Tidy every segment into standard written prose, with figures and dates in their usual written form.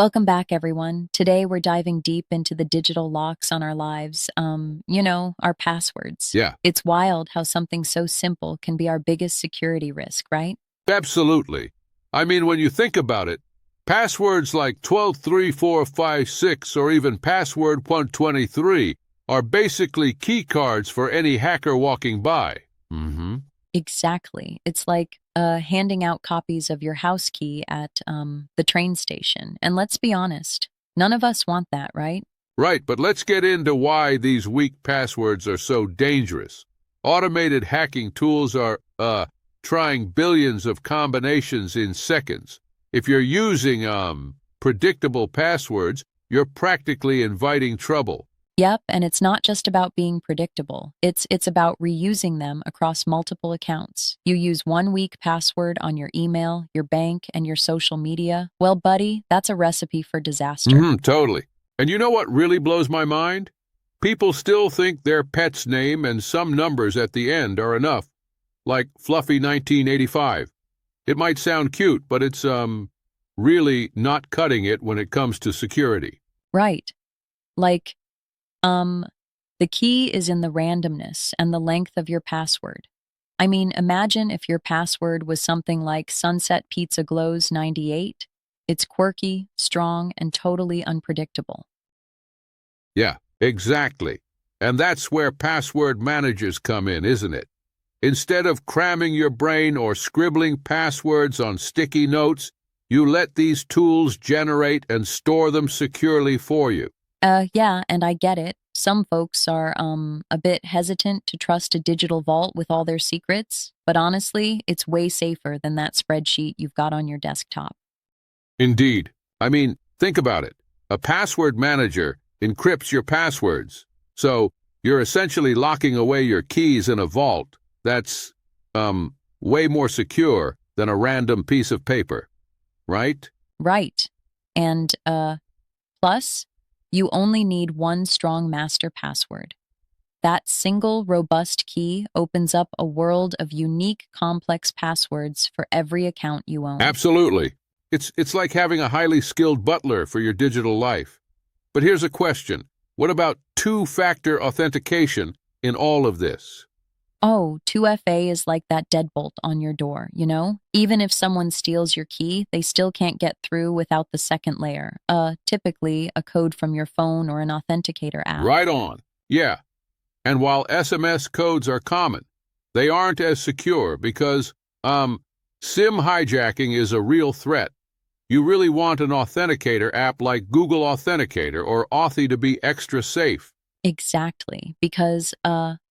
Welcome back, everyone. Today we're diving deep into the digital locks on our lives. Our passwords. Yeah, It's wild how something so simple can be our biggest security risk, right? absolutely. I mean, when you think about it, passwords like 123456 or even password 123 are basically key cards for any hacker walking by. Mm-hmm. Exactly. It's like handing out copies of your house key at the train station. And let's be honest, none of us want that, right? Right, but let's get into why these weak passwords are so dangerous. Automated hacking tools are, trying billions of combinations in seconds. If you're using, predictable passwords, you're practically inviting trouble. Yep, and it's not just about being predictable. It's about reusing them across multiple accounts. You use one weak password on your email, your bank, and your social media. Well, buddy, that's a recipe for disaster. Totally. And you know what really blows my mind? People still think their pet's name and some numbers at the end are enough, like Fluffy 1985. It might sound cute, but it's, really not cutting it when it comes to security. Right. Like, um, the key is in the randomness and the length of your password. I mean, imagine if your password was something like Sunset Pizza Glows 98. It's quirky, strong, and totally unpredictable. Yeah, exactly. And that's where password managers come in, isn't it? Instead of cramming your brain or scribbling passwords on sticky notes, you let these tools generate and store them securely for you. Yeah, and I get it. Some folks are a bit hesitant to trust a digital vault with all their secrets, but honestly, it's way safer than that spreadsheet you've got on your desktop. Indeed. I mean, think about it. A password manager encrypts your passwords. So you're essentially locking away your keys in a vault that's, way more secure than a random piece of paper, right? Right. And plus, you only need one strong master password. That single robust key opens up a world of unique complex passwords for every account you own. Absolutely. It's like having a highly skilled butler for your digital life. But here's a question. What about two-factor authentication in all of this? Oh, 2FA is like that deadbolt on your door, you know? Even if someone steals your key, they still can't get through without the second layer. Typically a code from your phone or an authenticator app. Right on. Yeah. And while SMS codes are common, they aren't as secure because, SIM hijacking is a real threat. You really want an authenticator app like Google Authenticator or Authy to be extra safe. Exactly. Because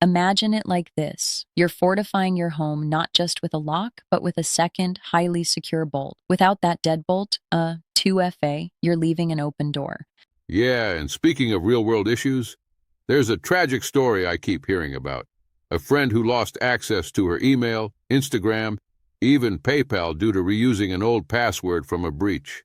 imagine it like this. You're fortifying your home not just with a lock, but with a second, highly secure bolt. Without that deadbolt, 2FA, you're leaving an open door. Yeah, and speaking of real-world issues, there's a tragic story I keep hearing about. A friend who lost access to her email, Instagram, even PayPal due to reusing an old password from a breach.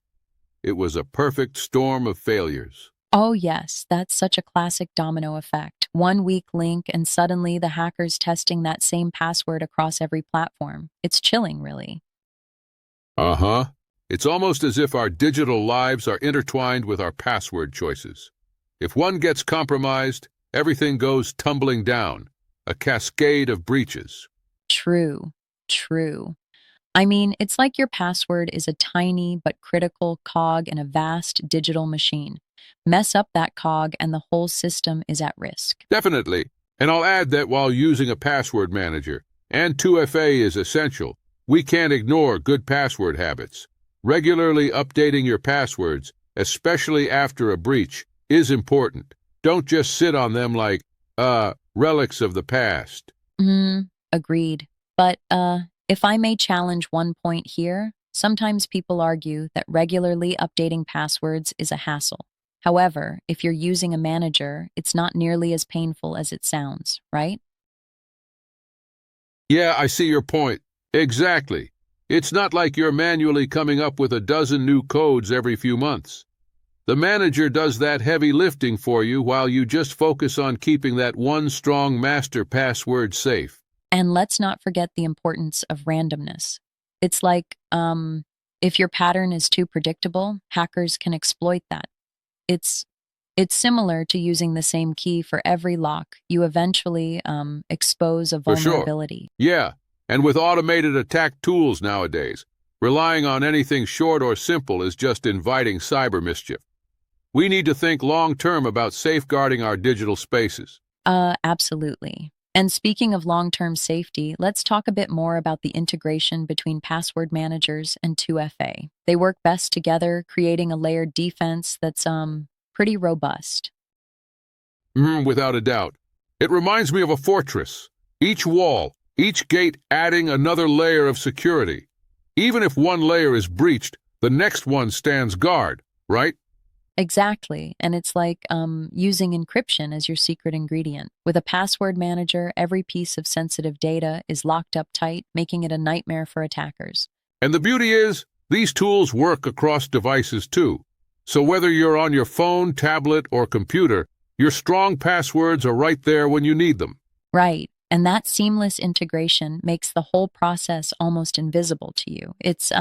It was a perfect storm of failures. Oh, yes, that's such a classic domino effect. One weak link, and suddenly the hacker's testing that same password across every platform. It's chilling, really. Uh-huh. It's almost as if our digital lives are intertwined with our password choices. If one gets compromised, everything goes tumbling down, a cascade of breaches. True, true. I mean, it's like your password is a tiny but critical cog in a vast digital machine. Mess up that cog, and the whole system is at risk. Definitely. And I'll add that while using a password manager, and 2FA is essential, we can't ignore good password habits. Regularly updating your passwords, especially after a breach, is important. Don't just sit on them like, relics of the past. Agreed. But, if I may challenge one point here, sometimes people argue that regularly updating passwords is a hassle. However, if you're using a manager, it's not nearly as painful as it sounds, right? Yeah, I see your point. Exactly. It's not like you're manually coming up with a dozen new codes every few months. The manager does that heavy lifting for you while you just focus on keeping that one strong master password safe. And let's not forget the importance of randomness. It's like, If your pattern is too predictable, hackers can exploit that. It's it's similar to using the same key for every lock. You eventually expose a For sure. vulnerability. Yeah, and with automated attack tools nowadays, relying on anything short or simple is just inviting cyber mischief. We need to think long-term about safeguarding our digital spaces. Absolutely. And speaking of long-term safety, let's talk a bit more about the integration between password managers and 2FA. They work best together, creating a layered defense that's pretty robust. Without a doubt. It reminds me of a fortress. Each wall, each gate adding another layer of security. Even if one layer is breached, the next one stands guard, right? Exactly. And it's like using encryption as your secret ingredient. With a password manager, every piece of sensitive data is locked up tight, making it a nightmare for attackers. And the beauty is, these tools work across devices too. So whether you're on your phone, tablet, or computer, your strong passwords are right there when you need them. Right. And that seamless integration makes the whole process almost invisible to you. It's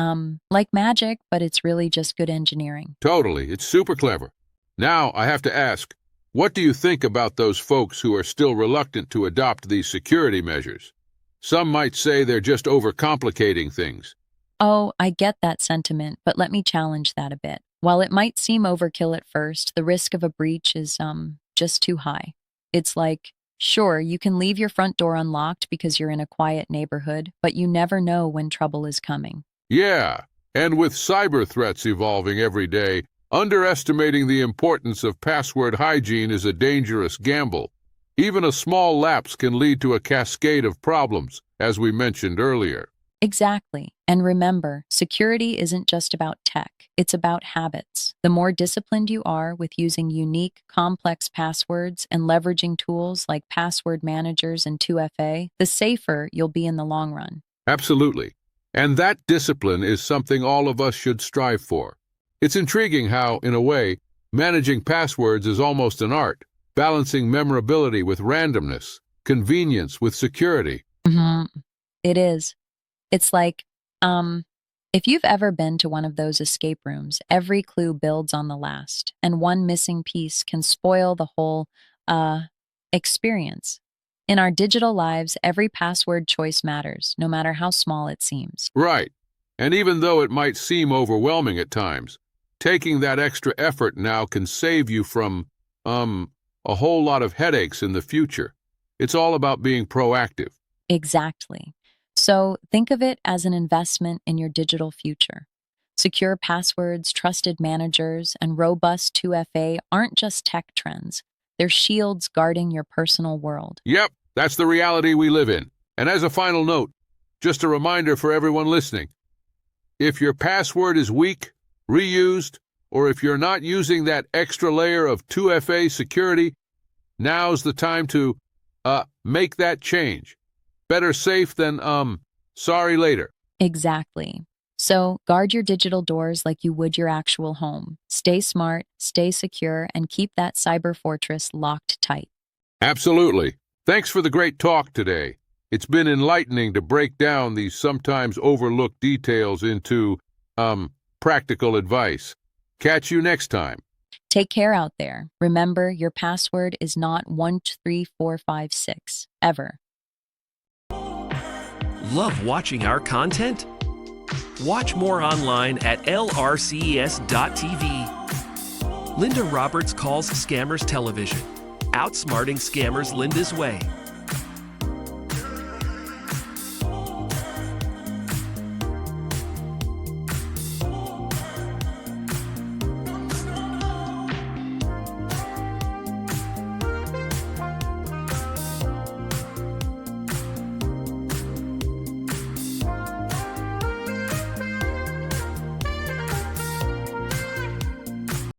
like magic, but it's really just good engineering. Totally, it's super clever. Now, I have to ask, what do you think about those folks who are still reluctant to adopt these security measures? Some might say they're just overcomplicating things. Oh, I get that sentiment, but let me challenge that a bit. While it might seem overkill at first, the risk of a breach is just too high. It's like, sure, you can leave your front door unlocked because you're in a quiet neighborhood, but you never know when trouble is coming. Yeah, and with cyber threats evolving every day, underestimating the importance of password hygiene is a dangerous gamble. Even a small lapse can lead to a cascade of problems, as we mentioned earlier. Exactly. And remember, security isn't just about tech, it's about habits. The more disciplined you are with using unique, complex passwords and leveraging tools like password managers and 2FA, the safer you'll be in the long run. Absolutely. And that discipline is something all of us should strive for. It's intriguing how, in a way, managing passwords is almost an art, balancing memorability with randomness, convenience with security. Mhm. It is. It's like, if you've ever been to one of those escape rooms, every clue builds on the last, and one missing piece can spoil the whole, uh, experience. In our digital lives, every password choice matters, no matter how small it seems. Right. And even though it might seem overwhelming at times, taking that extra effort now can save you from, a whole lot of headaches in the future. It's all about being proactive. Exactly. So think of it as an investment in your digital future. Secure passwords, trusted managers, and robust 2FA aren't just tech trends. They're shields guarding your personal world. Yep, that's the reality we live in. And as a final note, just a reminder for everyone listening, if your password is weak, reused, or if you're not using that extra layer of 2FA security, now's the time to, make that change. Better safe than, sorry later. Exactly. So guard your digital doors like you would your actual home. Stay smart, stay secure, and keep that cyber fortress locked tight. Absolutely. Thanks for the great talk today. It's been enlightening to break down these sometimes overlooked details into, practical advice. Catch you next time. Take care out there. Remember, your password is not 13456, ever. Love watching our content? Watch more online at lrces.tv. Linda Roberts calls scammers television, outsmarting scammers Linda's way.